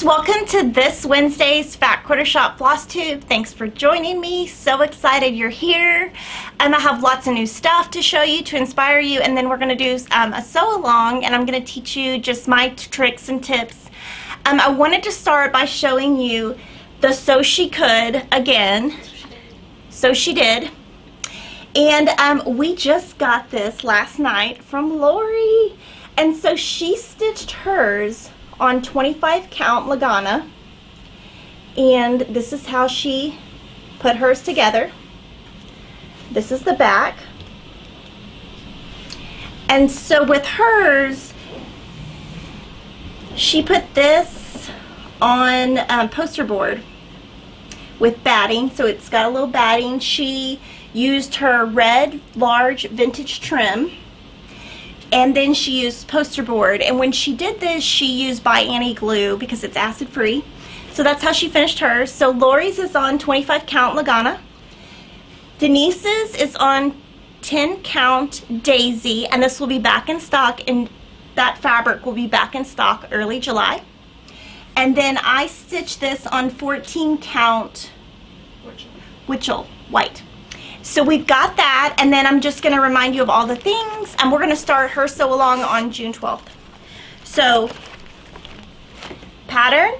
friends, welcome to this Wednesday's Fat Quarter Shop FlossTube. Thanks for joining me. So excited you're here. I have lots of new stuff to show you to inspire you, and then we're going to do a sew along, and I'm going to teach you just my tricks and tips. I wanted to start by showing you the Sew She Could again. So she did. And we just got this last night from Laurie, and so she stitched hers on 25 count Lagana, and this is how she put hers together. This is the back, and so with hers she put this on poster board with batting, so it's got a little batting. She used her red large vintage trim, and then she used poster board, and when she did this she used by Annie glue because it's acid free. So that's how she finished hers. So Laurie's is on 25 count Lagana. Denise's is on 10 count Daisy, and this will be back in stock, and that fabric will be back in stock early July. And then I stitched this on 14 count Witchell white. So we've got that, and then I'm just going to remind you of all the things, and we're going to start her sew along on June 12th. So, pattern,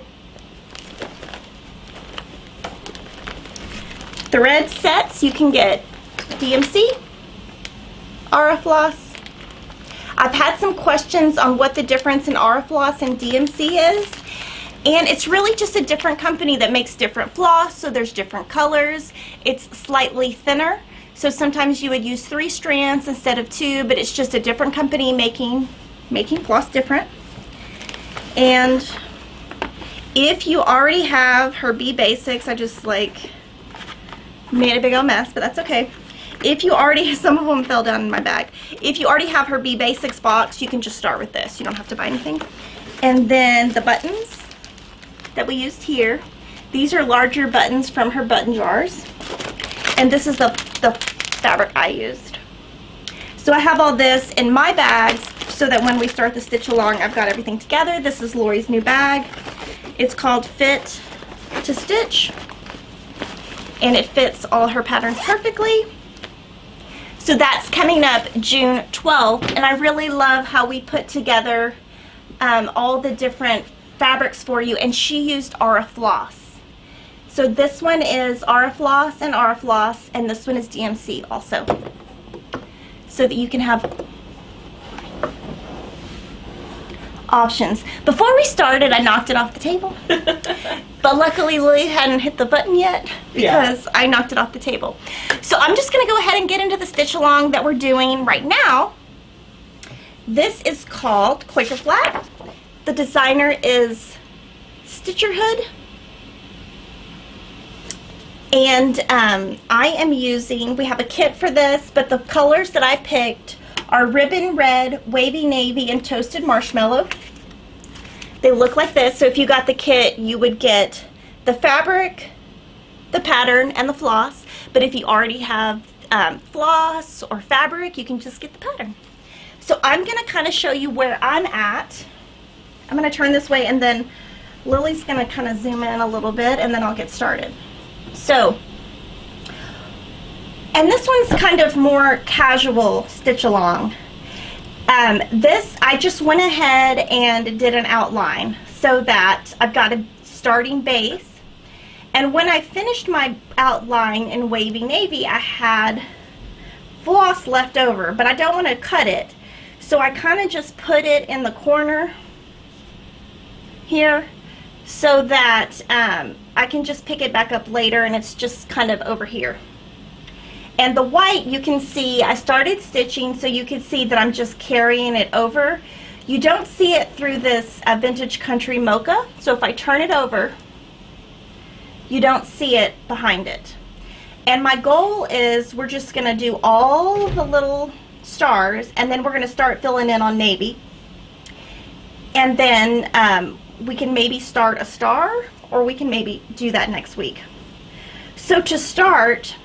thread sets, you can get DMC, Floss. I've had some questions on what the difference in Floss and DMC is. And it's really just a different company that makes different floss, so there's different colors. It's slightly thinner, so sometimes you would use 3 strands instead of 2, but it's just a different company making floss different. And if you already have her B Basics, I just like made a big old mess, but that's okay. If you already, some of them fell down in my bag. If you already have her B Basics box, you can just start with this. You don't have to buy anything. And then the buttons that we used here. These are larger buttons from her button jars, and this is the fabric I used. So I have all this in my bags so that when we start the stitch along I've got everything together. This is Laurie's new bag. It's called Fit to Stitch, and it fits all her patterns perfectly. So that's coming up June 12th, and I really love how we put together all the different fabrics for you, and she used Floss. So this one is Floss and Floss, and this one is DMC also, so that you can have options. Before we started I knocked it off the table, but luckily Lily hadn't hit the button yet because I knocked it off the table. So I'm just going to go ahead and get into the stitch along that we're doing right now. This is called Quaker Flat. The designer is Stitcherhood, and I am using, we have a kit for this, but the colors that I picked are Ribbon Red, Wavy Navy, and Toasted Marshmallow. They look like this, so if you got the kit you would get the fabric, the pattern, and the floss, but if you already have floss or fabric you can just get the pattern. So I'm going to kind of show you where I'm at. I'm going to turn this way, and then Lily's going to kind of zoom in a little bit, and then I'll get started. So, and this one's kind of more casual stitch along. This, I just went ahead and did an outline so that I've got a starting base. And when I finished my outline in Wavy Navy, I had floss left over, but I don't want to cut it. So I kind of just put it in the corner here so that I can just pick it back up later, and it's just kind of over here. And the white, you can see I started stitching, so you can see that I'm just carrying it over. You don't see it through this Vintage Country Mocha, so if I turn it over you don't see it behind it. And my goal is we're just going to do all the little stars, and then we're going to start filling in on navy, and then we can maybe start a star, or we can maybe do that next week. So to start,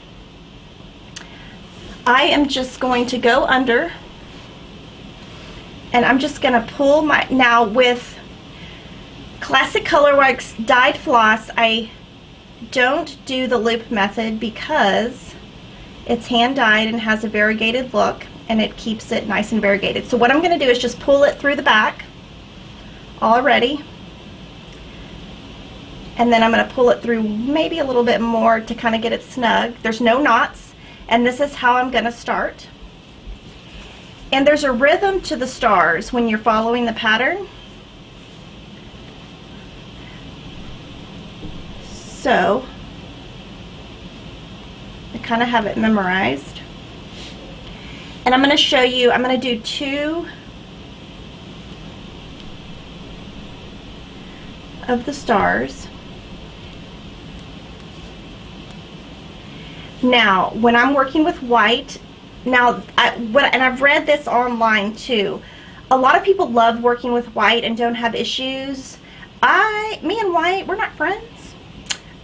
I am just going to go under, and I'm just going to pull my, now with Classic Colorworks dyed floss, I don't do the loop method because it's hand dyed and has a variegated look, and it keeps it nice and variegated. So what I'm going to do is just pull it through the back already, and then I'm going to pull it through maybe a little bit more to kind of get it snug. There's no knots, and this is how I'm going to start. And there's a rhythm to the stars when you're following the pattern. So I kind of have it memorized. And I'm going to show you, I'm going to do 2 of the stars. Now, when I'm working with white, now, and I've read this online too, a lot of people love working with white and don't have issues. Me and white, we're not friends.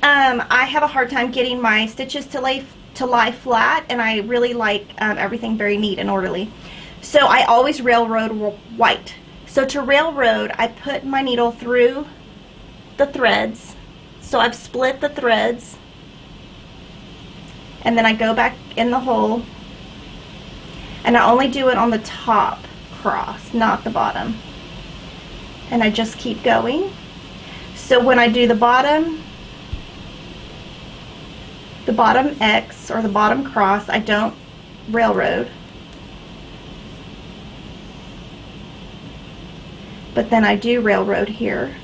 I have a hard time getting my stitches to lie flat, and I really like everything very neat and orderly. So I always railroad white. So to railroad, I put my needle through the threads. So I've split the threads, and then I go back in the hole, and I only do it on the top cross, not the bottom. And I just keep going. So when I do the bottom X or the bottom cross, I don't railroad, but then I do railroad here.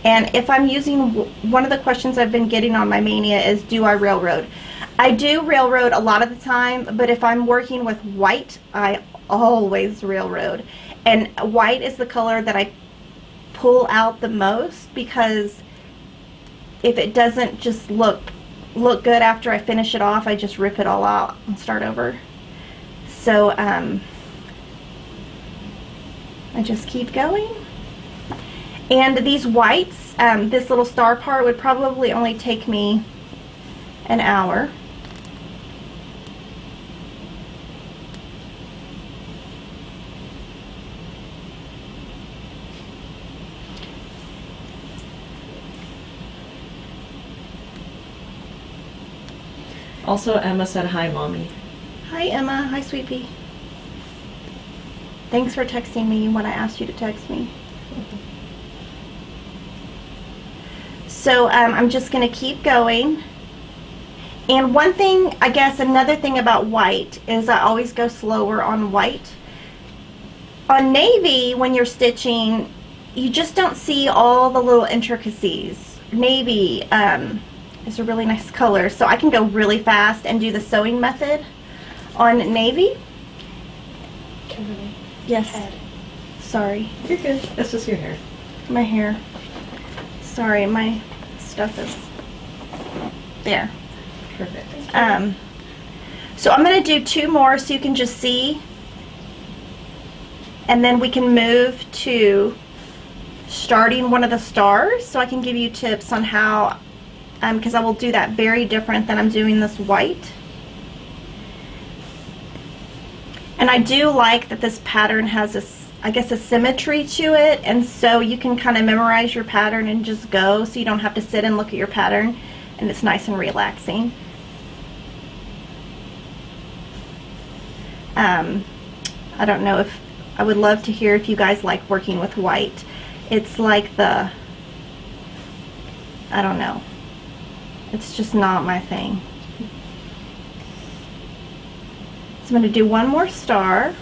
And if I'm using, one of the questions I've been getting on my Maynia is, do I railroad? I do railroad a lot of the time, but if I'm working with white, I always railroad. And white is the color that I pull out the most, because if it doesn't just look good after I finish it off, I just rip it all out and start over. So I just keep going. And these whites, this little star part would probably only take me an hour. Also, Emma said hi, Mommy. Hi, Emma. Hi, sweet pea. Thanks for texting me when I asked you to text me. So I'm just going to keep going. And one thing, I guess another thing about white is I always go slower on white. On navy, when you're stitching, you just don't see all the little intricacies. Navy is a really nice color, so I can go really fast and do the sewing method on navy. Kimberly. Yes. Head. Sorry. You're good. That's just your hair. My hair. Sorry, my stuff is there. Perfect. So I'm going to do 2 more so you can just see, and then we can move to starting one of the stars, so I can give you tips on how, because I will do that very different than I'm doing this white. And I do like that this pattern has I guess a symmetry to it, and so you can kind of memorize your pattern and just go, so you don't have to sit and look at your pattern, and it's nice and relaxing. I don't know if, I would love to hear if you guys like working with white. It's like I don't know, it's just not my thing. So I'm going to do one more star.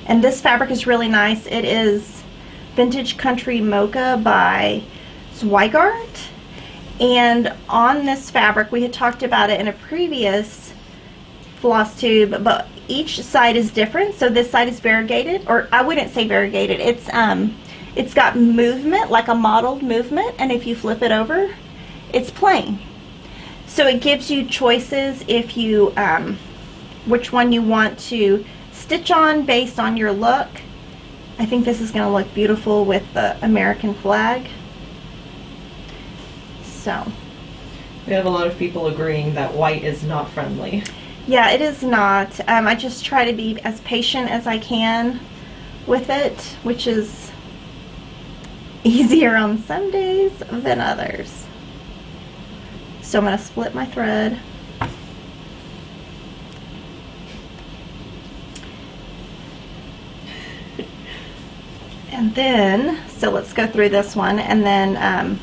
And this fabric is really nice. It is Vintage Country Mocha by Zweigart. And on this fabric, we had talked about it in a previous FlossTube, but each side is different. So this side is variegated, or I wouldn't say variegated. It's got movement, like a modeled movement, and if you flip it over, it's plain. So it gives you choices if you, which one you want to stitch on based on your look. I think this is going to look beautiful with the American flag. So we have a lot of people agreeing that white is not friendly. Yeah, it is not. I just try to be as patient as I can with it, which is easier on some days than others. So I'm going to split my thread. And then, so let's go through this one, and then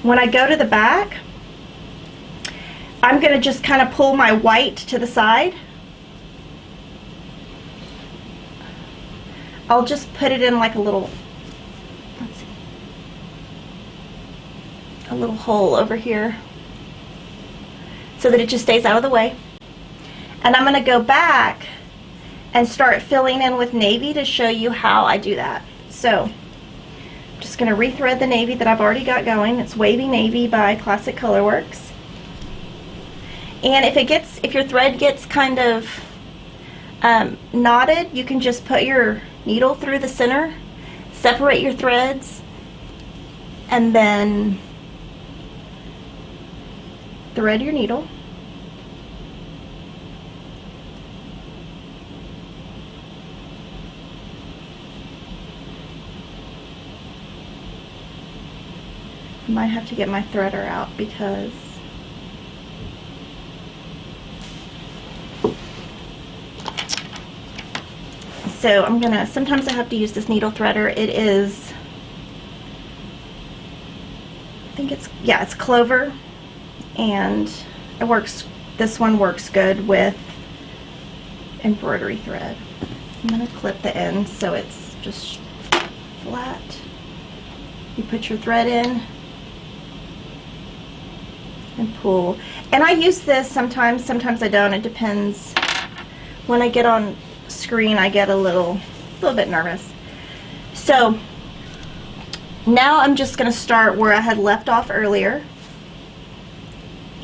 when I go to the back, I'm going to just kind of pull my white to the side. I'll just put it in like a little, let's see, a little hole over here so that it just stays out of the way. And I'm going to go back and start filling in with navy to show you how I do that. So I'm just going to rethread the navy that I've already got going. It's Wavy Navy by Classic Colorworks. And if your thread gets kind of knotted, you can just put your needle through the center, separate your threads, and then thread your needle. I might have to get my threader out because so I'm gonna, sometimes I have to use this needle threader. It is, I think it's, yeah, it's Clover, and it works, this one works good with embroidery thread. I'm gonna clip the end so it's just flat. You put your thread in and pull. And I use this sometimes I don't. It depends. When I get on screen, I get a little bit nervous. So now I'm just going to start where I had left off earlier,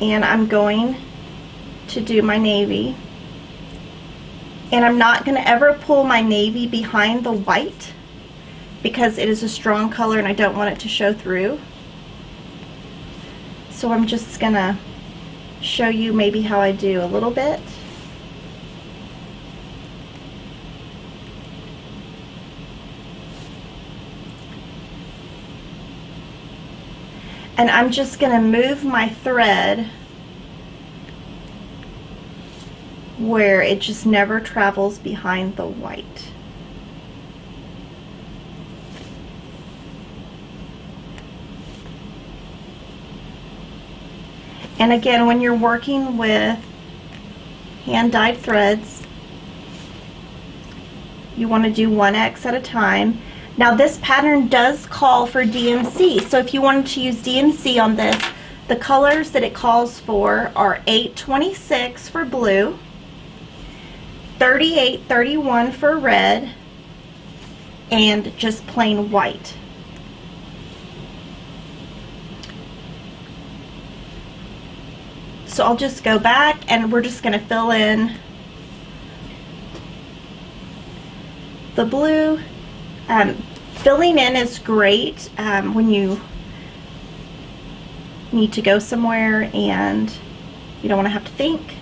and I'm going to do my navy, and I'm not going to ever pull my navy behind the white because it is a strong color and I don't want it to show through. So I'm just going to show you maybe how I do a little bit. And I'm just going to move my thread where it just never travels behind the white. And again, when you're working with hand-dyed threads, you want to do 1x at a time. Now this pattern does call for DMC, so if you wanted to use DMC on this, the colors that it calls for are 826 for blue, 3831 for red, and just plain white. So I'll just go back and we're just going to fill in the blue. Filling in is great when you need to go somewhere and you don't want to have to think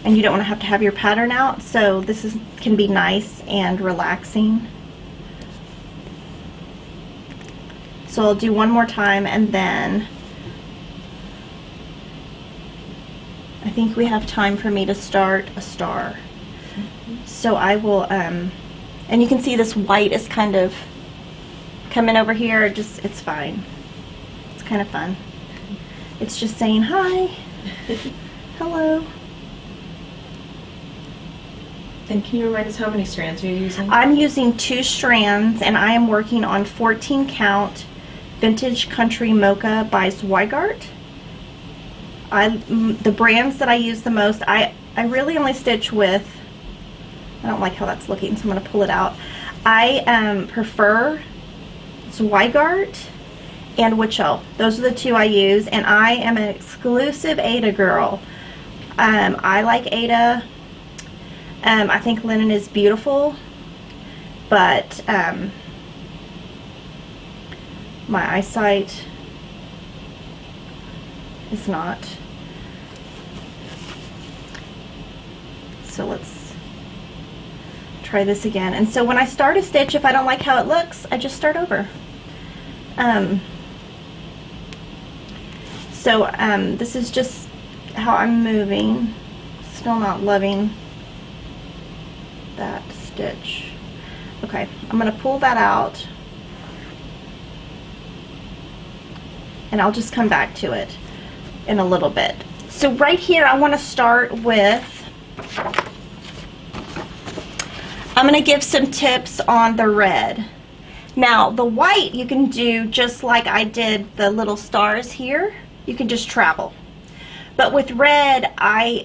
and you don't want to have your pattern out. So this can be nice and relaxing. So I'll do one more time, and then I think we have time for me to start a star. So I will, and you can see this white is kind of coming over here. It's fine. It's kind of fun. It's just saying hi, hello. And can you remind us how many strands you're using? I'm using 2 strands, and I am working on 14 count Vintage Country Mocha by Zweigart. The brands that I use the most, I really only stitch with, I don't like how that's looking, so I'm going to pull it out. I prefer Zweigart and Wichelt. Those are the 2 I use, and I am an exclusive Ada girl. I like Ada. I think linen is beautiful, but my eyesight is not So let's try this again. And so when I start a stitch, if I don't like how it looks, I just start over. This is just how I'm moving. Still not loving that stitch. Okay, I'm going to pull that out, and I'll just come back to it in a little bit. So right here I want to start with, I'm going to give some tips on the red. Now the white you can do just like I did the little stars here. You can just travel. But with red, I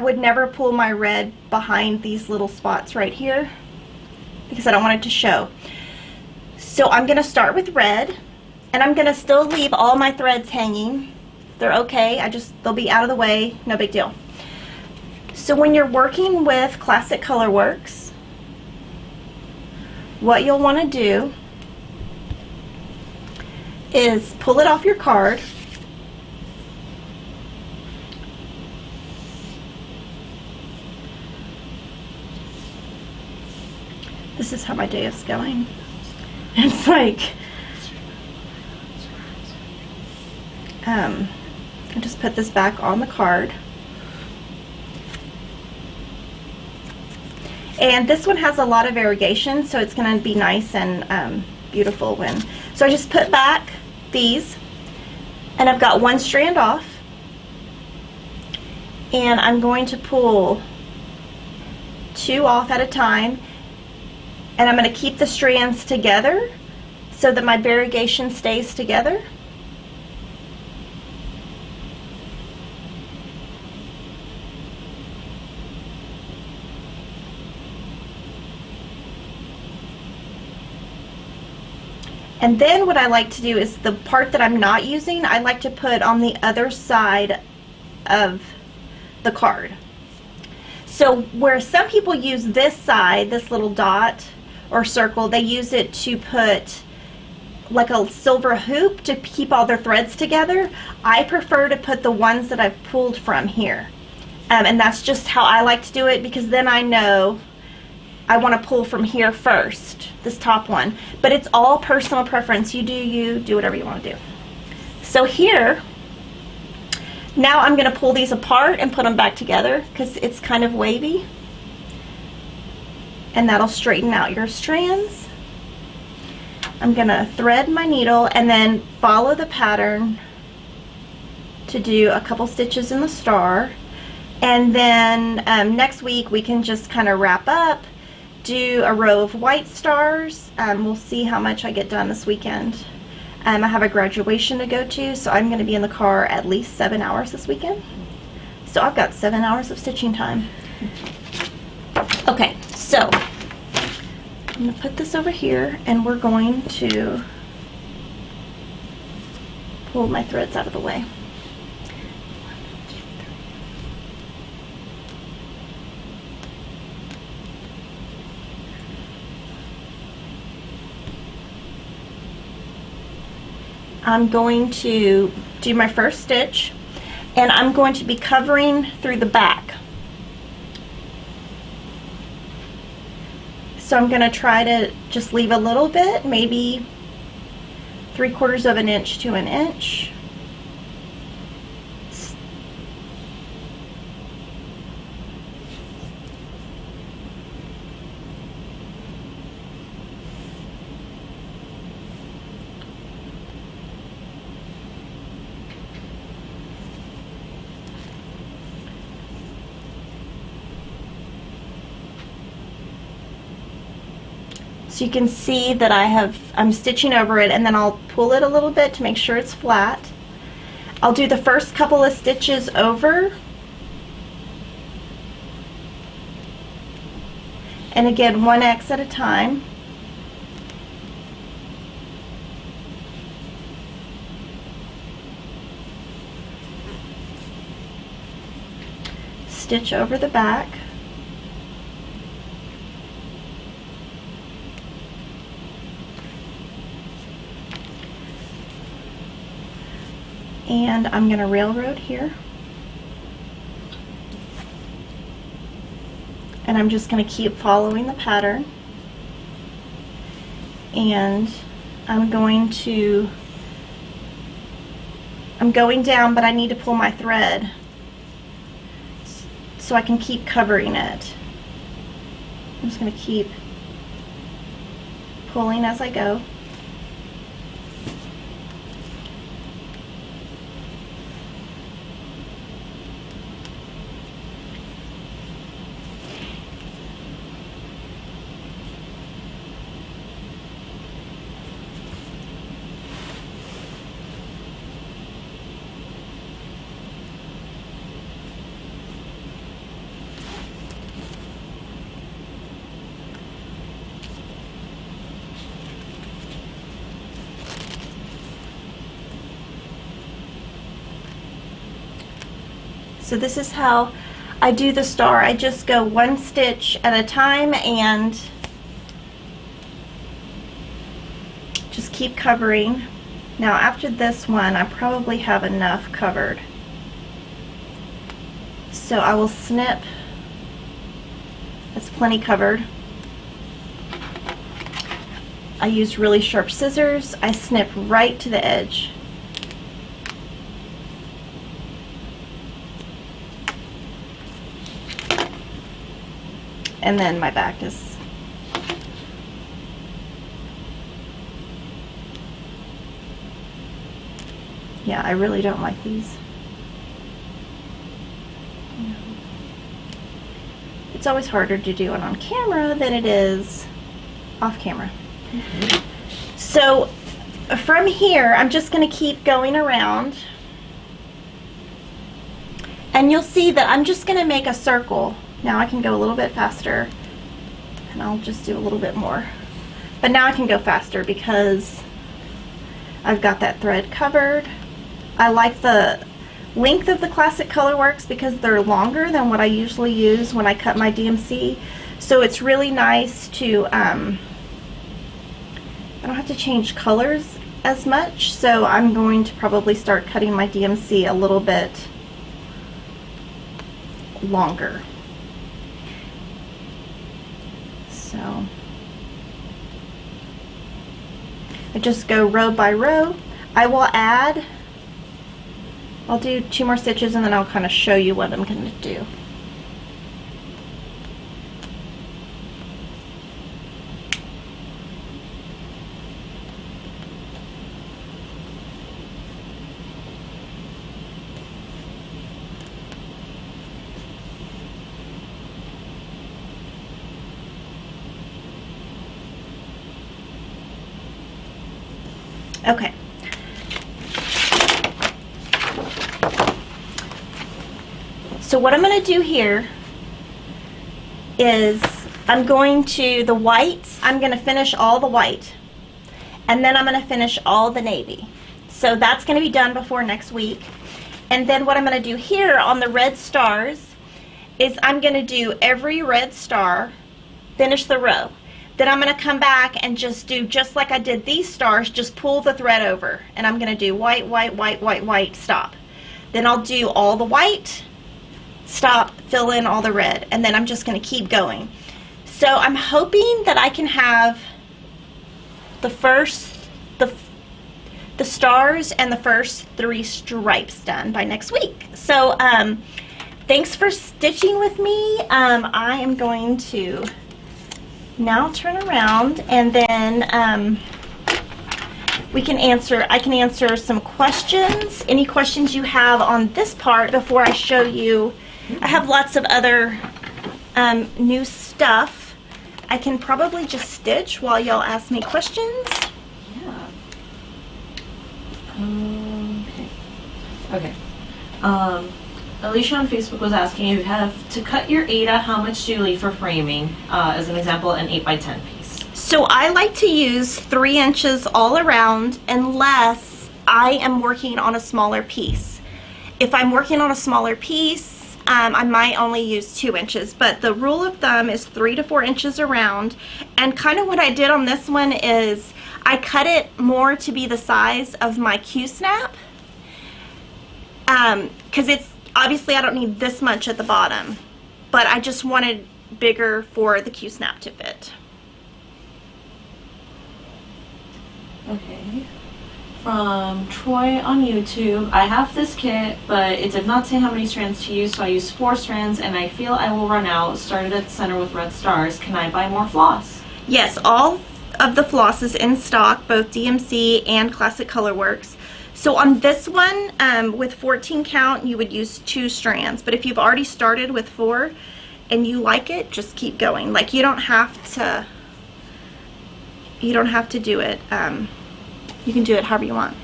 would never pull my red behind these little spots right here because I don't want it to show. So I'm going to start with red, and I'm going to still leave all my threads hanging. They're okay. They'll be out of the way. No big deal. So when you're working with Classic Colorworks, what you'll want to do is pull it off your card. This is how my day is going. It's like, I just put this back on the card. And this one has a lot of variegation, so it's going to be nice and beautiful when. So I just put back these, and I've got one strand off, and I'm going to pull 2 off at a time, and I'm going to keep the strands together so that my variegation stays together. And then what I like to do is the part that I'm not using, I like to put on the other side of the card. So where some people use this side, this little dot or circle, they use it to put like a silver hoop to keep all their threads together. I prefer to put the ones that I've pulled from here. And that's just how I like to do it, because then I know I want to pull from here first, this top one. But it's all personal preference. You do whatever you want to do. So here, now I'm going to pull these apart and put them back together because it's kind of wavy. And that'll straighten out your strands. I'm going to thread my needle and then follow the pattern to do a couple stitches in the star. And then next week we can just kind of wrap up, do a row of white stars. We'll see how much I get done this weekend. I have a graduation to go to, so I'm going to be in the car at least 7 hours this weekend. So I've got 7 hours of stitching time. Okay, so I'm going to put this over here, and we're going to pull my threads out of the way. I'm going to do my first stitch, and I'm going to be covering through the back. So I'm going to try to just leave a little bit, maybe 3/4 of an inch to an inch. So you can see that I'm stitching over it, and then I'll pull it a little bit to make sure it's flat. I'll do the first couple of stitches over, and again 1x at a time. Stitch over the back. And I'm going to railroad here. And I'm just going to keep following the pattern. And I'm going down, but I need to pull my thread so I can keep covering it. I'm just going to keep pulling as I go. So this is how I do the star. I just go one stitch at a time and just keep covering. Now after this one, I probably have enough covered. So I will snip. That's plenty covered. I use really sharp scissors. I snip right to the edge. And then my back is yeah, I really don't like these. It's always harder to do it on camera than it is off camera. So from here, I'm just going to keep going around. And you'll see that I'm just going to make a circle. Now I can go a little bit faster, and I'll just do a little bit more. But now I can go faster because I've got that thread covered. I like the length of the classic colorworks because they're longer than what I usually use when I cut my DMC. So it's really nice to, I don't have to change colors as much. So I'm going to probably start cutting my DMC a little bit longer. So I just go row by row. I will add, I'll do 2 more stitches and then I'll kind of show you what I'm going to do. Okay. So what I'm going to do here is I'm going to, the whites, I'm going to finish all the white. And then I'm going to finish all the navy. So that's going to be done before next week. And then what I'm going to do here on the red stars is I'm going to do every red star, finish the row. Then I'm going to come back and just do, just like I did these stars, just pull the thread over. And I'm going to do white, white, white, white, white, stop. Then I'll do all the white, stop, fill in all the red. And then I'm just going to keep going. So I'm hoping that I can have the stars and the first 3 stripes done by next week. So thanks for stitching with me. I am going to now turn around and then I can answer some questions, any questions you have on this part before I show you. I have lots of other new stuff. I can probably just stitch while y'all ask me questions. Yeah. Okay. Alicia on Facebook was asking, if you have to cut your Ada, how much do you leave for framing? As an example, an 8x10 piece. So I like to use 3 inches all around unless I am working on a smaller piece. If I'm working on a smaller piece, I might only use 2 inches, but the rule of thumb is 3 to 4 inches around. And kind of what I did on this one is I cut it more to be the size of my Q-snap, because it's obviously I don't need this much at the bottom, but I just wanted bigger for the Q-snap to fit. Okay. From Troy on YouTube, I have this kit, but it did not say how many strands to use, so I used 4 strands, and I feel I will run out. Started at the center with red stars. Can I buy more floss? Yes, all of the floss is in stock, both DMC and Classic Colorworks. So on this one, with 14 count, you would use 2 strands, but if you've already started with 4 and you like it, just keep going. Like, you don't have to do it. You can do it however you want.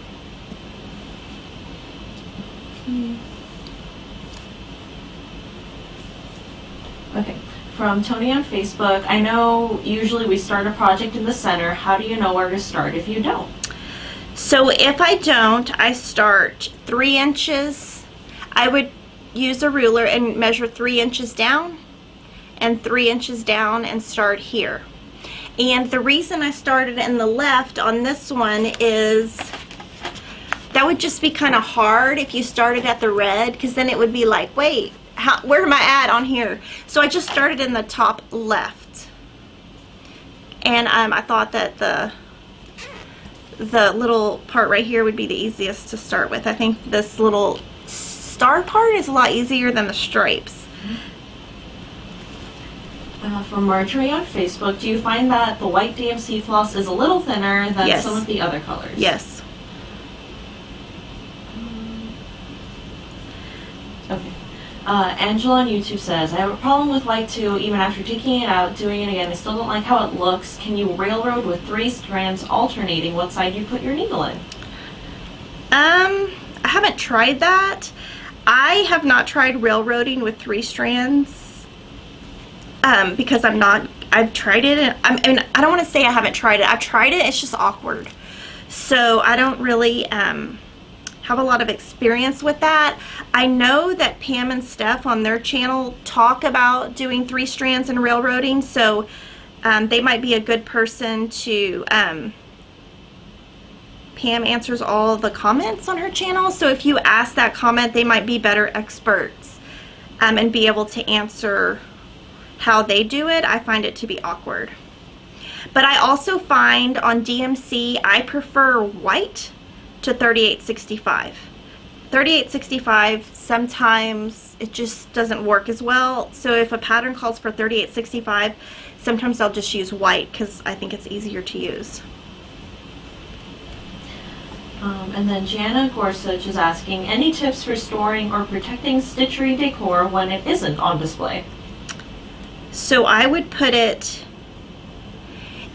Okay. From Tony on Facebook, I know usually we start a project in the center. How do you know where to start if you don't? So if I don't, I start 3 inches. I would use a ruler and measure 3 inches down and 3 inches down and start here. And the reason I started in the left on this one is that would just be kind of hard if you started at the red, because then it would be like, wait, where am I at on here? So I just started in the top left. And I thought that the little part right here would be the easiest to start with. I think this little star part is a lot easier than the stripes. From Marjorie on Facebook, do you find that the white DMC floss is a little thinner than Yes. some of the other colors? Yes. Okay. Angela on YouTube says, I have a problem with light 2. Even after taking it out, doing it again, I still don't like how it looks. Can you railroad with 3 strands alternating what side you put your needle in? I haven't tried that. I have not tried railroading with 3 strands because I've tried it, and I don't want to say I haven't tried it. I've tried it, it's just awkward. So I don't really have a lot of experience with that. I know that Pam and Steph on their channel talk about doing 3 strands and railroading, so they might be a good person to, Pam answers all the comments on her channel, so if you ask that comment, they might be better experts and be able to answer how they do it. I find it to be awkward. But I also find on DMC, I prefer white to 3865. 3865, sometimes it just doesn't work as well. So if a pattern calls for 3865, sometimes I'll just use white because I think it's easier to use. And then Jana Gorsuch is asking, any tips for storing or protecting Stitchery decor when it isn't on display? So I would put it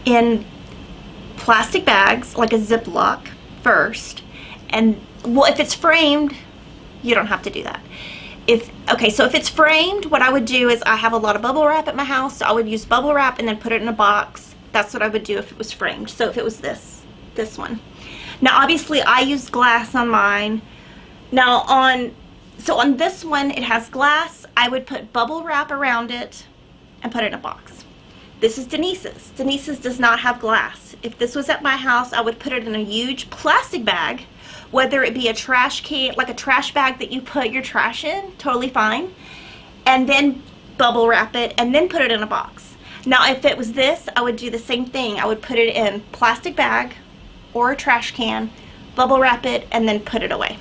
in plastic bags, like a Ziploc first. And, well, if it's framed, you don't have to do that. So if it's framed, what I would do is, I have a lot of bubble wrap at my house, so I would use bubble wrap and then put it in a box. That's what I would do if it was framed. So if it was this one. Now obviously I use glass on mine. Now on this one, it has glass. I would put bubble wrap around it and put it in a box. This is Denise's. Denise's does not have glass. If this was at my house, I would put it in a huge plastic bag, whether it be a trash can, like a trash bag that you put your trash in, totally fine, and then bubble wrap it and then put it in a box. Now if it was this, I would do the same thing. I would put it in plastic bag or a trash can, bubble wrap it, and then put it away.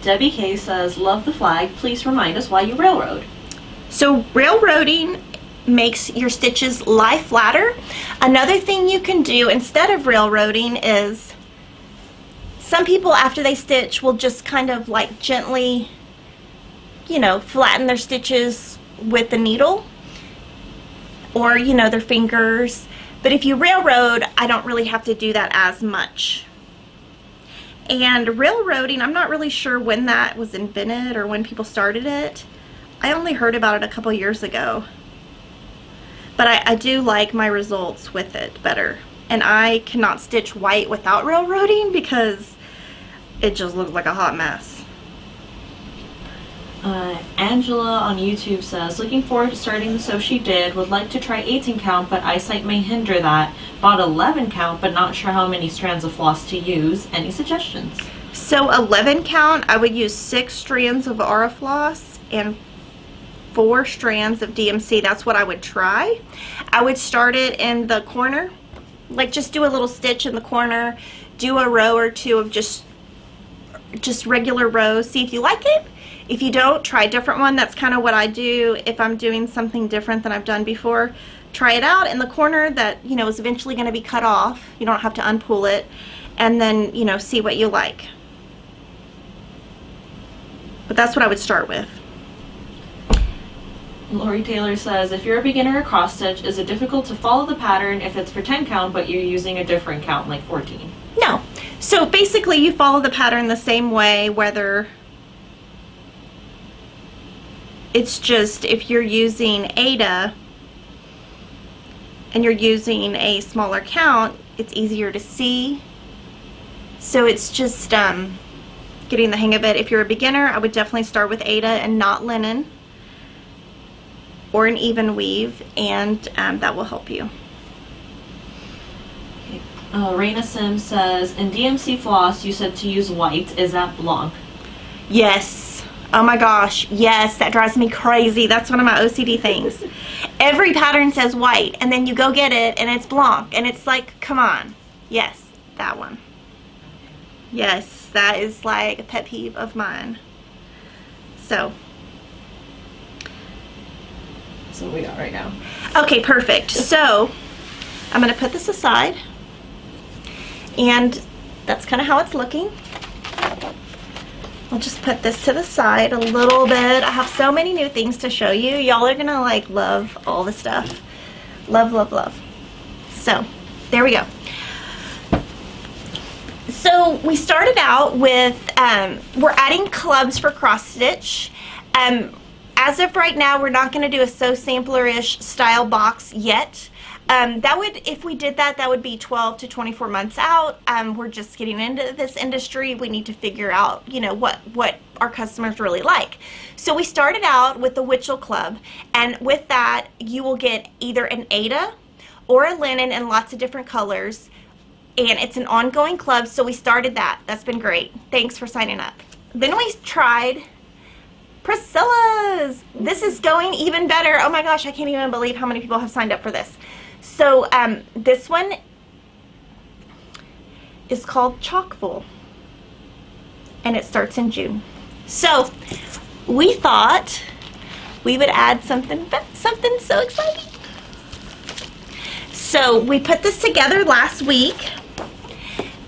Debbie K says, love the flag. Please remind us why you railroad. So railroading makes your stitches lie flatter. Another thing you can do instead of railroading is, some people after they stitch will just kind of like gently, you know, flatten their stitches with the needle or, you know, their fingers. But if you railroad, I don't really have to do that as much. And railroading, I'm not really sure when that was invented or when people started it. I only heard about it a couple years ago. But I do like my results with it better. And I cannot stitch white without railroading because it just looks like a hot mess. Angela on YouTube says, looking forward to starting the Sew She Did. Would like to try 18 count, but eyesight may hinder that. Bought 11 count, but not sure how many strands of floss to use. Any suggestions? So 11 count, I would use 6 strands of Orifloss and 4 strands of DMC. That's what I would try. I would start it in the corner, like just do a little stitch in the corner, do a row or two of just regular rows, see if you like it. If you don't, try a different one. That's kind of what I do if I'm doing something different than I've done before. Try it out in the corner that, you know, is eventually going to be cut off. You don't have to unpull it. And then, you know, see what you like. But that's what I would start with. Laurie Taylor says, if you're a beginner at cross stitch, is it difficult to follow the pattern if it's for 10 count but you're using a different count, like 14? No. So basically you follow the pattern the same way, whether it's just if you're using Ada and you're using a smaller count, it's easier to see. So it's just getting the hang of it. If you're a beginner, I would definitely start with Ada and not linen or an even weave, and that will help you. Okay. Raina Sims says, in DMC floss, you said to use white. Is that blanc? Yes. Oh my gosh, yes, that drives me crazy. That's one of my OCD things. Every pattern says white, and then you go get it, and it's blanc, and it's like, come on. Yes, that one. Yes, that is like a pet peeve of mine. So what we got right now. Okay, perfect. So I'm going to put this aside, and that's kind of how it's looking. I'll just put this to the side a little bit. I have so many new things to show you. Y'all are gonna like love all the stuff. Love, love, love. So there we go. So we started out with, we're adding clubs for cross stitch. As of right now, we're not gonna do a sew sampler-ish style box yet. That would, if we did that, that would be 12 to 24 months out. We're just getting into this industry. We need to figure out, you know, what our customers really like. So we started out with the Witchell Club, and with that, you will get either an Ada or a linen in lots of different colors, and it's an ongoing club, so we started that. That's been great. Thanks for signing up. Then we tried Priscilla's. This is going even better. Oh my gosh, I can't even believe how many people have signed up for this. So this one is called Chalkboard, and it starts in June. So we thought we would add something so exciting. So we put this together last week.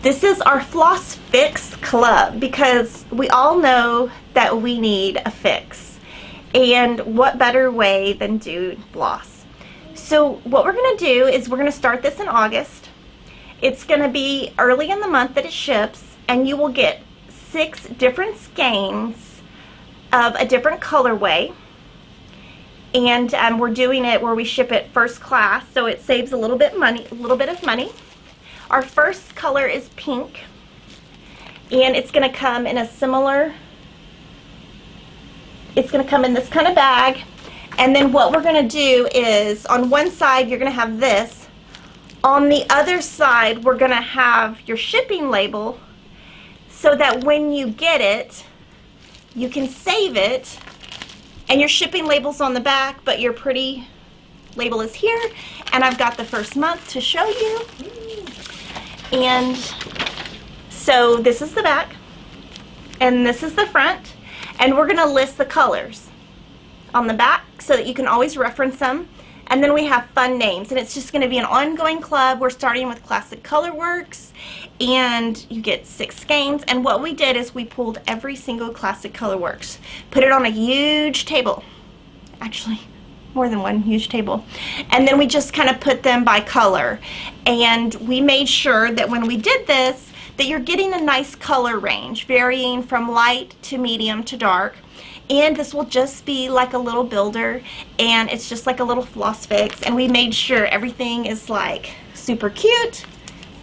This is our Floss Fix Club, because we all know that we need a fix, and what better way than do floss. So what we're going to do is we're going to start this in August. It's going to be early in the month that it ships, and you will get 6 different skeins of a different colorway. And we're doing it where we ship it first class, so it saves a little bit of money. Our first color is pink, and it's going to come in a similar, it's going to come in this kind of bag. And then what we're going to do is, on one side you're going to have this, on the other side we're going to have your shipping label, so that when you get it you can save it, and your shipping label's on the back, but your pretty label is here. And I've got the first month to show you. And so this is the back, and this is the front, and we're going to list the colors on the back so that you can always reference them. And then we have fun names, and it's just going to be an ongoing club. We're starting with Classic Colorworks, and you get 6 skeins. And what we did is we pulled every single Classic Colorworks, put it on a huge table, actually more than one huge table, and then we just kind of put them by color. And we made sure that when we did this, that you're getting a nice color range, varying from light to medium to dark. And this will just be like a little builder, and it's just like a little floss fix. And we made sure everything is like super cute,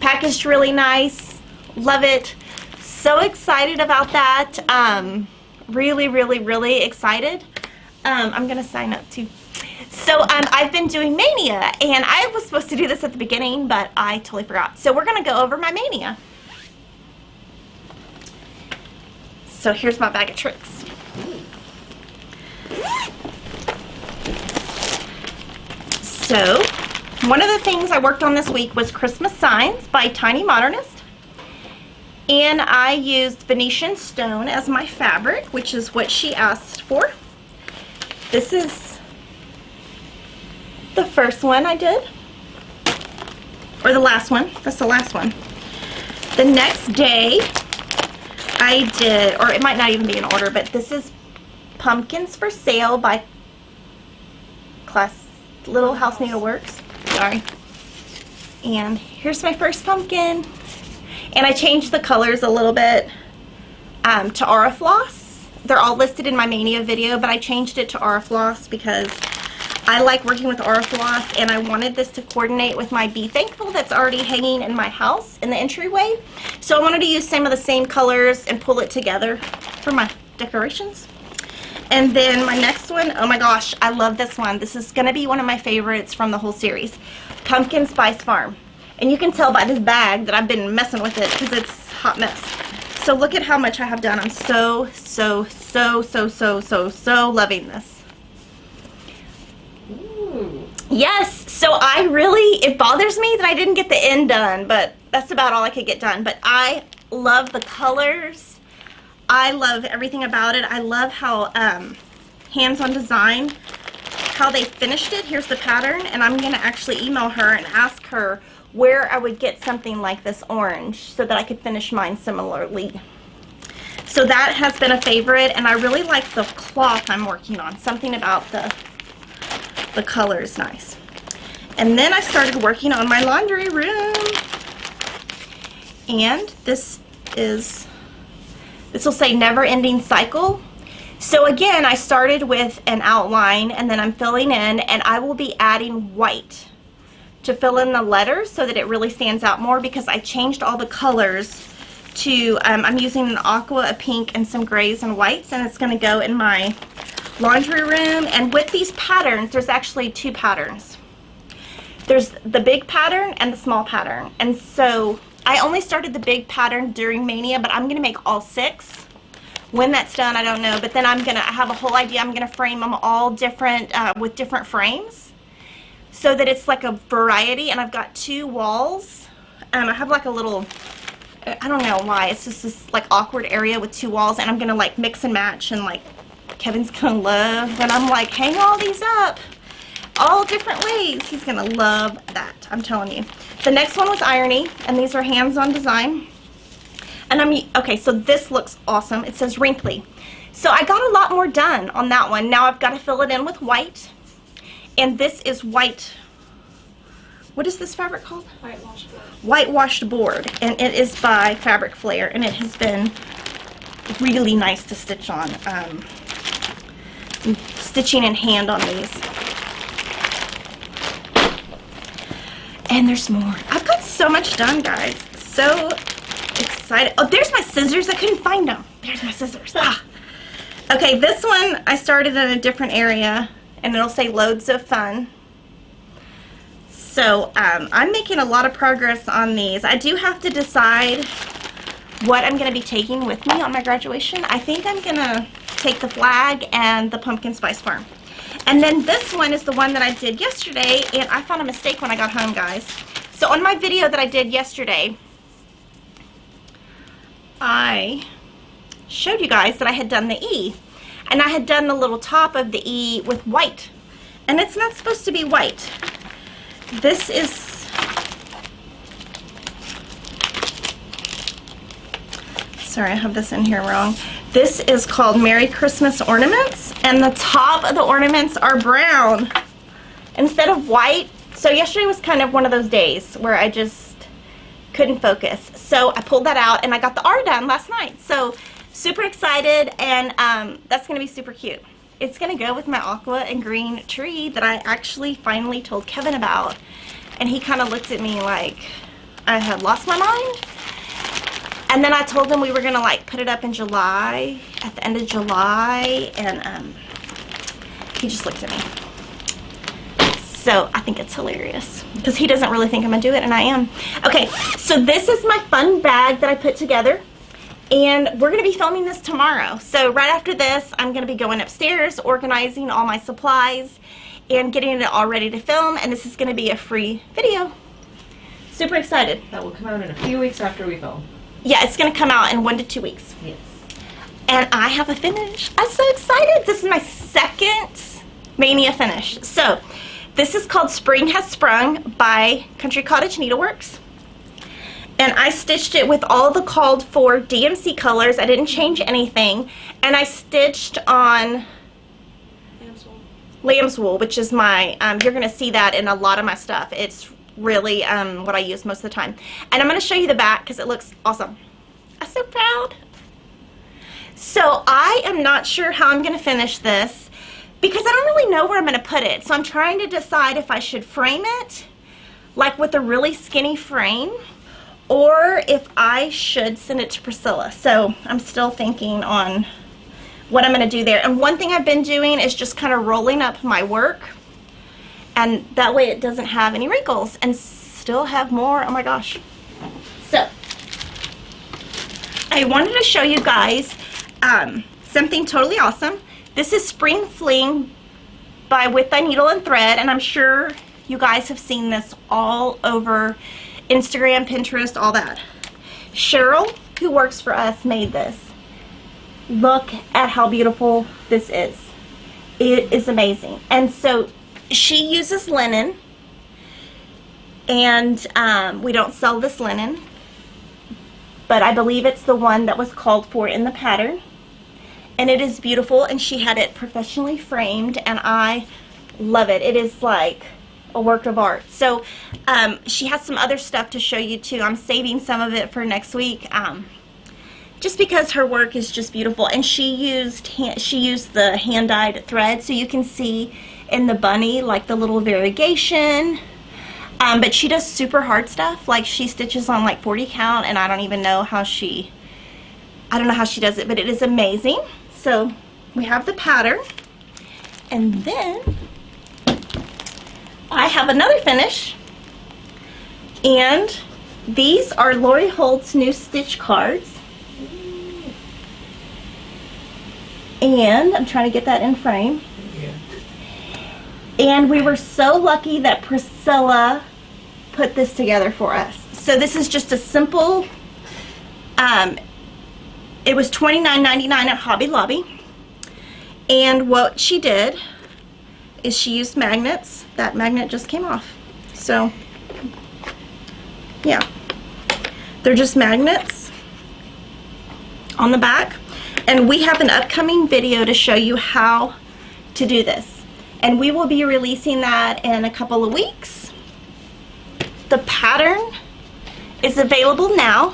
packaged really nice. Love it. So excited about that. Really, really, really excited. I'm gonna sign up too. So I've been doing Maynia, and I was supposed to do this at the beginning, but I totally forgot. So we're gonna go over my Maynia. So here's my bag of tricks. So one of the things I worked on this week was Christmas Signs by Tiny Modernist. And I used Venetian stone as my fabric, which is what she asked for. This is the first one I did. Or the last one. That's the last one. The next day I did, or it might not even be in order, but this is Pumpkins for Sale by Little House Needleworks. Sorry. And here's my first pumpkin. And I changed the colors a little bit to Aura Floss. They're all listed in my Maynia video, but I changed it to Aura Floss because I like working with Aura Floss, and I wanted this to coordinate with my Be Thankful that's already hanging in my house in the entryway. So I wanted to use some of the same colors and pull it together for my decorations. And then my next one, oh my gosh, I love this one. This is going to be one of my favorites from the whole series. Pumpkin Spice Farm. And you can tell by this bag that I've been messing with it because it's a hot mess. So look at how much I have done. I'm so loving this. Ooh. Yes, so it bothers me that I didn't get the end done, but that's about all I could get done. But I love the colors. I love everything about it. I love how hands-on design, how they finished it. Here's the pattern, and I'm going to actually email her and ask her where I would get something like this orange so that I could finish mine similarly. So that has been a favorite, and I really like the cloth I'm working on. Something about the color is nice. And then I started working on my laundry room, and this will say Never Ending Cycle. So again, I started with an outline, and then I'm filling in, and I will be adding white to fill in the letters so that it really stands out more, because I changed all the colors to, I'm using an aqua, a pink, and some grays and whites, and it's going to go in my laundry room. And with these patterns, there's actually two patterns. There's the big pattern and the small pattern. And so I only started the big pattern during Maynia, but I'm going to make all 6. When that's done, I don't know, but then I have a whole idea. I'm going to frame them all different, with different frames, so that it's like a variety. And I've got 2 walls. I have like a little, I don't know why, it's just this like awkward area with 2 walls, and I'm going to like mix and match, and like Kevin's going to love when I'm like, hang all these up all different ways. He's going to love that, I'm telling you. The next one was irony, and these are hands-on design. And okay, so this looks awesome. It says wrinkly. So I got a lot more done on that one. Now I've got to fill it in with white. And this is white. What is this fabric called? Whitewashed board. Whitewashed board. And it is by Fabric Flare. And it has been really nice to stitch on. I'm stitching in hand on these. And there's more. I've got so much done, guys. So excited. Oh, there's my scissors. I couldn't find them. There's my scissors. Ah. Okay, this one I started in a different area, and it'll say loads of fun. So I'm making a lot of progress on these. I do have to decide what I'm going to be taking with me on my graduation. I think I'm going to take the flag and the Pumpkin Spice Farm. And then this one is the one that I did yesterday, and I found a mistake when I got home, guys. So on my video that I did yesterday, I showed you guys that I had done the E, and I had done the little top of the E with white, and it's not supposed to be white. This is, sorry, I have this in here wrong. This is called Merry Christmas Ornaments, and the top of the ornaments are brown instead of white. So yesterday was kind of one of those days where I just couldn't focus. So I pulled that out, and I got the R done last night. So super excited, and that's going to be super cute. It's going to go with my aqua and green tree that I actually finally told Kevin about. And he kind of looked at me like I had lost my mind. And then I told him we were going to like put it up in July, at the end of July, and he just looked at me. So I think it's hilarious because he doesn't really think I'm going to do it, and I am. Okay, so this is my fun bag that I put together. And we're going to be filming this tomorrow. So right after this, I'm going to be going upstairs, organizing all my supplies, and getting it all ready to film. And this is going to be a free video. Super excited. That will come out in a few weeks after we film. Yeah, it's going to come out in 1 to 2 weeks. Yes. And I have a finish. I'm so excited. This is my second Maynia finish. So this is called Spring Has Sprung by Country Cottage Needleworks. And I stitched it with all the called for DMC colors. I didn't change anything. And I stitched on lamb's wool, which is my, you're going to see that in a lot of my stuff. It's really what I use most of the time. And I'm going to show you the back because it looks awesome. I'm so proud. So I am not sure how I'm going to finish this because I don't really know where I'm going to put it. So I'm trying to decide if I should frame it like with a really skinny frame, or if I should send it to Priscilla. So I'm still thinking on what I'm going to do there. And one thing I've been doing is just kind of rolling up my work, and that way it doesn't have any wrinkles and still have more. Oh my gosh. So I wanted to show you guys something totally awesome. This is Spring Fling by With Thy Needle and Thread, and I'm sure you guys have seen this all over Instagram, Pinterest, all that. Cheryl, who works for us, made this. Look at how beautiful this is. It is amazing. And so she uses linen, and we don't sell this linen, but I believe it's the one that was called for in the pattern. And it is beautiful, and she had it professionally framed, and I love it. It is like a work of art. So she has some other stuff to show you too. I'm saving some of it for next week, just because her work is just beautiful. And she used the hand-dyed thread, so you can see in the bunny like the little variegation. But she does super hard stuff. Like she stitches on like 40 count, and I don't know how she does it, but it is amazing. So we have the pattern, and then I have another finish, and these are Laurie Holt's new stitch cards. And I'm trying to get that in frame. Yeah. And we were so lucky that Priscilla put this together for us. So this is just a simple, it was $29.99 at Hobby Lobby. And what she did is she used magnets. That magnet just came off. So, yeah. They're just magnets on the back. And we have an upcoming video to show you how to do this. And we will be releasing that in a couple of weeks. The pattern is available now.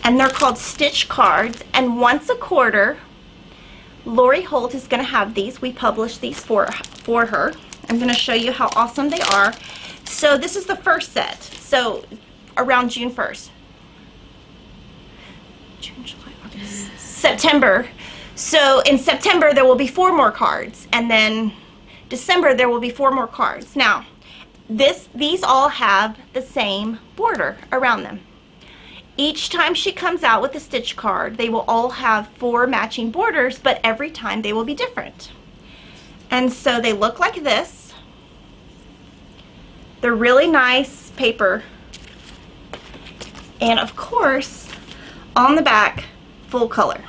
And they're called stitch cards. And once a quarter, Laurie Holt is going to have these. We published these for her. I'm going to show you how awesome they are. So this is the first set. So around June 1st. June, July, August, September. So in September there will be 4 more cards. And then December there will be 4 more cards. Now, these all have the same border around them. Each time she comes out with a stitch card, they will all have 4 matching borders, but every time they will be different. And so they look like this. They're really nice paper. And of course, on the back, full color.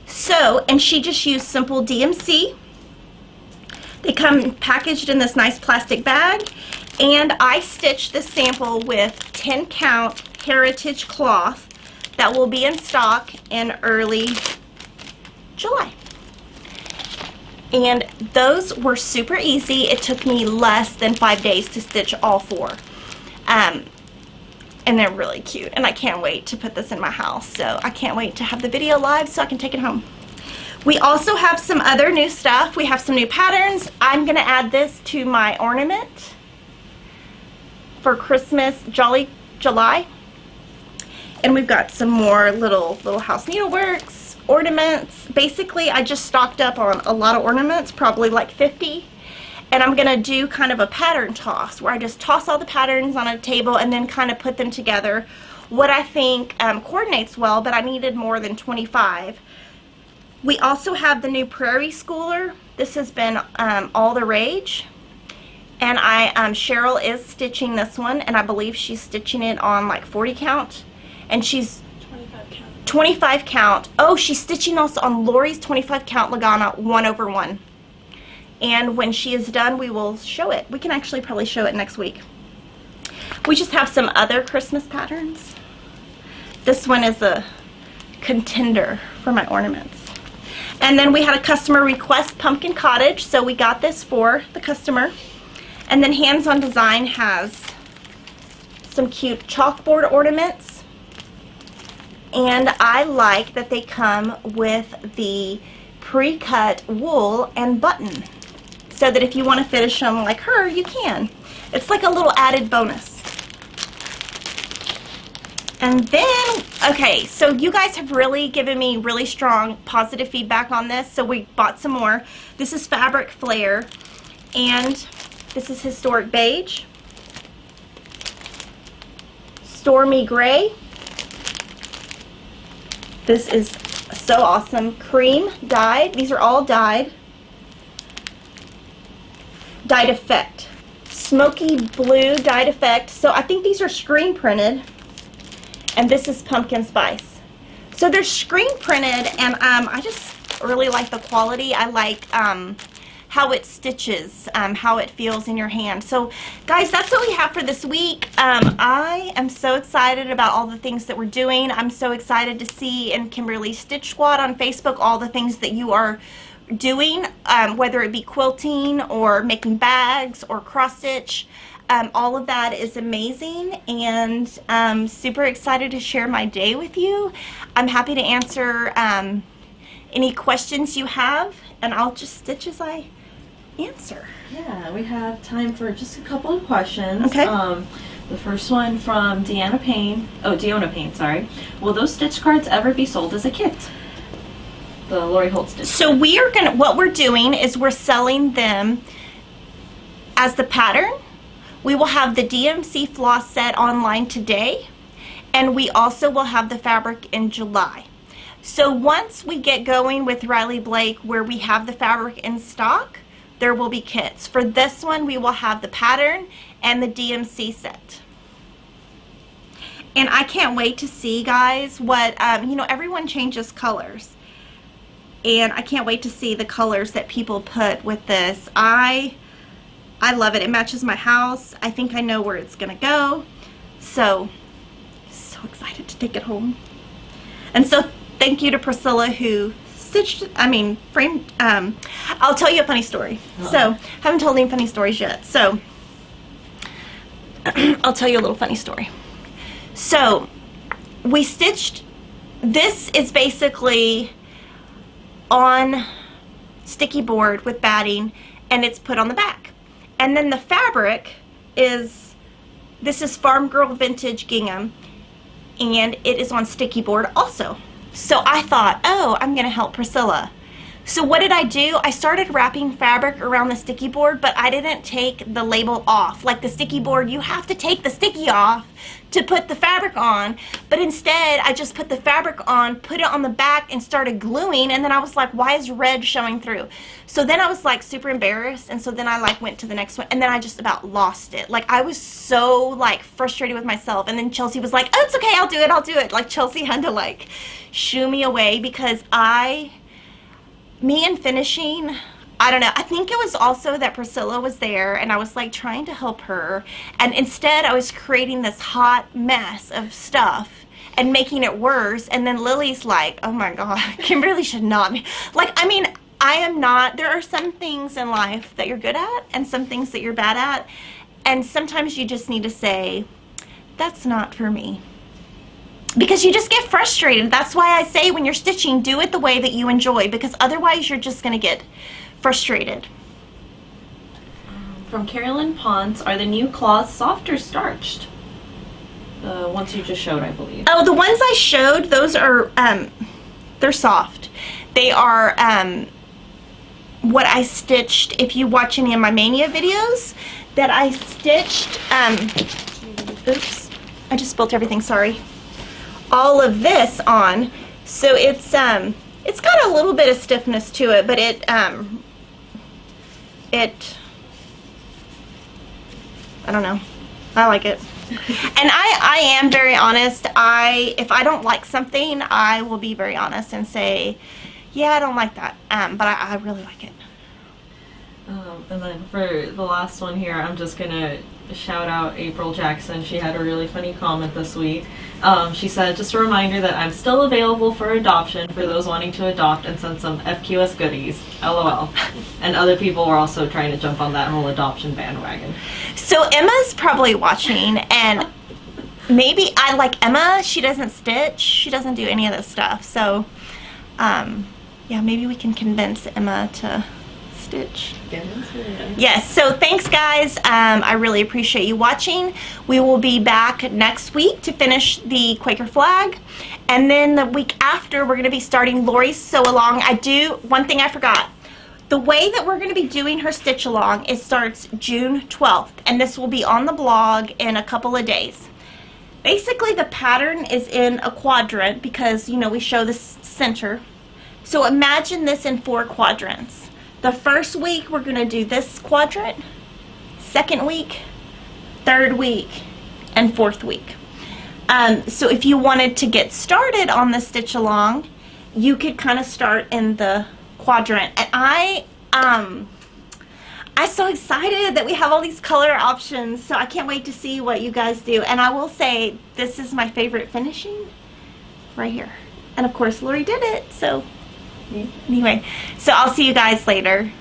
So, and she just used simple DMC. They come packaged in this nice plastic bag. And I stitched this sample with 10 count heritage cloth that will be in stock in early July. And those were super easy. It took me less than 5 days to stitch all 4. And they're really cute, and I can't wait to put this in my house. So I can't wait to have the video live so I can take it home. We also have some other new stuff. We have some new patterns. I'm gonna add this to my ornament for Christmas July. And we've got some more little house needleworks, ornaments. Basically, I just stocked up on a lot of ornaments, probably like 50. And I'm gonna do kind of a pattern toss where I just toss all the patterns on a table and then kind of put them together what I think coordinates well, but I needed more than 25. We also have the new Prairie Schooler. This has been all the rage. And Cheryl is stitching this one, and I believe she's stitching it on like 40 count. And she's 25 count. 25 count. Oh, she's stitching also on Laurie's 25 count Lagana 1/1. And when she is done, we will show it. We can actually probably show it next week. We just have some other Christmas patterns. This one is a contender for my ornaments. And then we had a customer request pumpkin cottage, so we got this for the customer. And then Hands on Design has some cute chalkboard ornaments. And I like that they come with the pre-cut wool and button, so that if you want to finish them like her, you can. It's like a little added bonus. And then, okay, so you guys have really given me really strong positive feedback on this, so we bought some more. This is Fabric Flare, and this is Historic Beige, Stormy Gray. This is so awesome. Cream dyed. These are all dyed. Dyed Effect. Smoky Blue Dyed Effect. So I think these are screen printed. And this is Pumpkin Spice. So they're screen printed, and I just really like the quality. I like how it stitches, how it feels in your hand. So guys, that's what we have for this week. I am so excited about all the things that we're doing. I'm so excited to see in Kimberly's Stitch Squad on Facebook all the things that you are doing, whether it be quilting or making bags or cross stitch. All of that is amazing, and I'm super excited to share my day with you. I'm happy to answer any questions you have, and I'll just stitch as I answer. Yeah, we have time for just a couple of questions. Okay. The first one from Deanna Payne, sorry. Will those stitch cards ever be sold as a kit? The Laurie Holt stitch. So what we're doing is we're selling them as the pattern. We will have the DMC floss set online today, and we also will have the fabric in July. So once we get going with Riley Blake, where we have the fabric in stock, there will be kits. For this one, we will have the pattern and the DMC set. And I can't wait to see, guys, what, you know, everyone changes colors. And I can't wait to see the colors that people put with this. I love it. It matches my house. I think I know where it's gonna go. So excited to take it home. And so thank you to Priscilla who framed, I'll tell you a funny story. So, haven't told any funny stories yet. So, I'll tell you a little funny story. So, we stitched, this is basically on sticky board with batting, and it's put on the back. And then the fabric is, this is Farm Girl Vintage Gingham, and it is on sticky board also. So I thought, oh, I'm gonna help Priscilla. So what did I do? I started wrapping fabric around the sticky board, but I didn't take the label off. Like the sticky board, you have to take the sticky off to put the fabric on, but instead I just put the fabric on, put it on the back, and started gluing, and then I was like, why is red showing through? So then I was like super embarrassed, and so then I like went to the next one, and then I just about lost it. Like I was so like frustrated with myself, and then Chelsea was like, oh, it's okay, I'll do it. Like Chelsea had to like shoo me away because me and finishing, I don't know, I think it was also that Priscilla was there and I was like trying to help her, and instead I was creating this hot mess of stuff and making it worse. And then Lily's like, oh my god, Kimberly should not be, like, I mean, I am not, there are some things in life that you're good at and some things that you're bad at, and sometimes you just need to say, that's not for me. Because you just get frustrated. That's why I say when you're stitching, do it the way that you enjoy, because otherwise you're just going to get frustrated. From Carolyn Ponce, are the new claws soft or starched? The ones you just showed, I believe. Oh, the ones I showed, those are, they're soft. They are what I stitched, if you watch any of my Maynia videos, that I stitched, oops, I just spilled everything, sorry. all of this on. So it's got a little bit of stiffness to it, but I don't know. I like it. And I am very honest. If I don't like something, I will be very honest and say, yeah, I don't like that. But I really like it. And then for the last one here, I'm just gonna shout out April Jackson. She had a really funny comment this week. She said, just a reminder that I'm still available for adoption for those wanting to adopt, and send some FQS goodies. LOL. And other people were also trying to jump on that whole adoption bandwagon. So Emma's probably watching, and maybe I like Emma. She doesn't stitch. She doesn't do any of this stuff. So, yeah, maybe we can convince Emma to stitch. Yes, so thanks guys. I really appreciate you watching. We will be back next week to finish the Quaker flag, and then the week after we're going to be starting Laurie's sew along. One thing I forgot. The way that we're going to be doing her stitch along, it starts June 12th, and this will be on the blog in a couple of days. Basically the pattern is in a quadrant because, you know, we show the center. So imagine this in 4 quadrants. The first week we're going to do this quadrant, second week, third week, and fourth week. So if you wanted to get started on the stitch along, you could kind of start in the quadrant. And I'm so excited that we have all these color options, so I can't wait to see what you guys do. And I will say, this is my favorite finishing right here. And of course Laurie did it, so anyway, so I'll see you guys later.